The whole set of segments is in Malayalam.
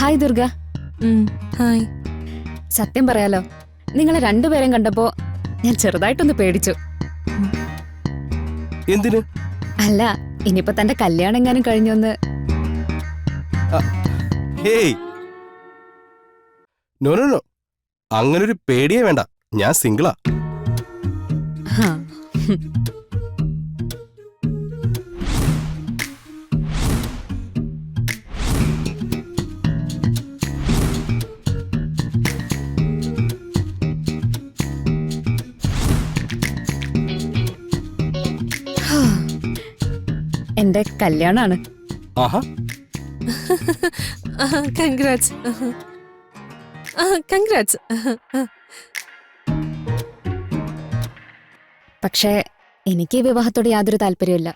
ഹായ് ദുർഗ. ഹായ്. സത്യം പറയാലോ, നിങ്ങളെ രണ്ടുപേരും കണ്ടപ്പോ ഞാൻ ചെറുതായിട്ടൊന്ന് പേടിച്ചു. എന്തിന്? അല്ല, ഇനിയിപ്പോ തന്റെ കല്യാണം എങ്ങാനും കഴിഞ്ഞൊന്ന്. ഹേയ്, നോ നോ നോ, അങ്ങനൊരു പേടിയേ വേണ്ട. ഞാൻ സിംഗിളാ. ഹാ. എന്റെ കല്യാണാണ്. ആഹാ, കൺഗ്രാറ്റ്സ്. കൺഗ്രാറ്റ്സ്. പക്ഷേ എനിക്ക് ഈ വിവാഹത്തോട് യാതൊരു താല്പര്യമില്ല.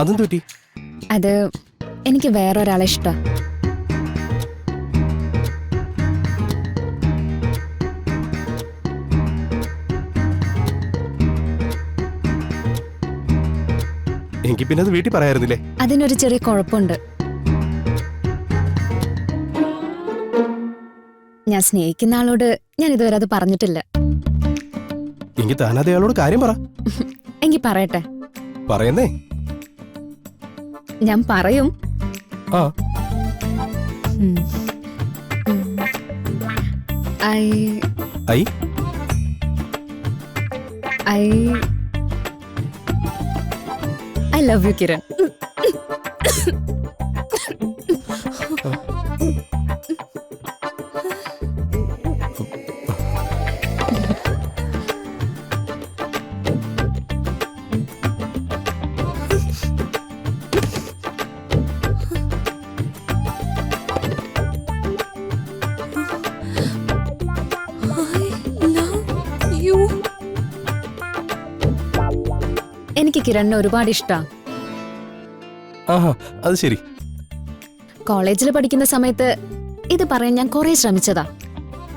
അതും തെറ്റി. അത് എനിക്ക് വേറൊരാളെ ഇഷ്ടാ. എനിക്ക് പിന്നെ അത് വീട്ടിൽ പറയായിരുന്നില്ലേ? അതിനൊരു ചെറിയ കുഴപ്പമുണ്ട്. ഞാൻ സ്നേഹിക്കുന്ന ആളോട് ഞാൻ ഇതുവരെ അത് പറഞ്ഞിട്ടില്ല. എങ്കിൽ താനത് അയാളോട് കാര്യം പറ. എങ്കിൽ പറയട്ടെ. പറയുന്നേ. ഞാൻ പറയും. ആ, I I I I love you Kiran. എനിക്ക് കിരണിനെ ഒരുപാട് ഇഷ്ടാ. ആഹാ, അത് ശരി. കോളേജിൽ പഠിക്കുന്ന സമയത്ത് ഇത് പറയാൻ ഞാൻ കുറെ ശ്രമിച്ചതാ,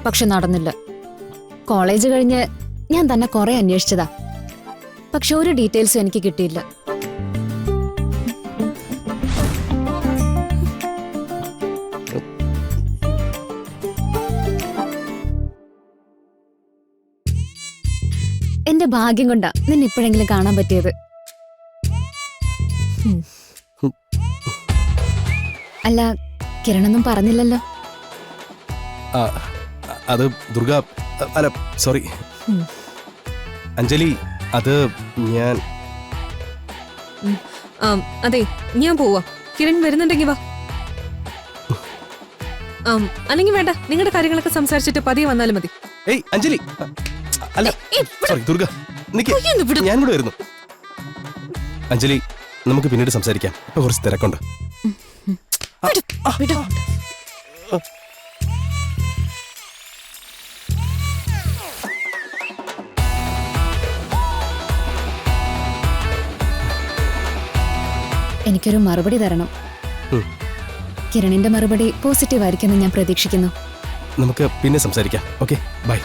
പക്ഷെ നടന്നില്ല. കോളേജ് കഴിഞ്ഞ് ഞാൻ തന്നെ കുറെ അന്വേഷിച്ചതാ, പക്ഷെ ഒരു ഡീറ്റെയിൽസും എനിക്ക് കിട്ടിയില്ല. എന്റെ ഭാഗ്യം കൊണ്ടാ നിന്നെ ഇപ്പോഴെങ്കിലും കാണാൻ പറ്റിയത്. അല്ല, കിരണൊന്നും പറഞ്ഞില്ലല്ലോ. ആ, അത് ദുർഗ, അല്ല സോറി അഞ്ജലി, അത് ഞാൻ. അതെ, ഞാൻ പോവാ. കിരൺ വരുന്നുണ്ടെങ്കി വാ. അല്ലെങ്കിൽ വേണ്ട, നിങ്ങളുടെ കാര്യങ്ങളൊക്കെ സംസാരിച്ചിട്ട് പതിയെ വന്നാലും മതി. ഏയ് അഞ്ജലി, അല്ല സോറി ദുർഗ, നിക്ക്, ഞാൻ കൂടെ വരുന്നു. അഞ്ജലി, നമുക്ക് പിന്നീട് സംസാരിക്കാം. ഇപ്പൊ കുറച്ച് തിരക്കുണ്ട്. എനിക്കൊരു മറുപടി തരണം. കിരണിന്റെ മറുപടി പോസിറ്റീവ് ആയിരിക്കുമെന്ന് ഞാൻ പ്രതീക്ഷിക്കുന്നു. നമുക്ക് പിന്നെ സംസാരിക്കാം. Okay, by.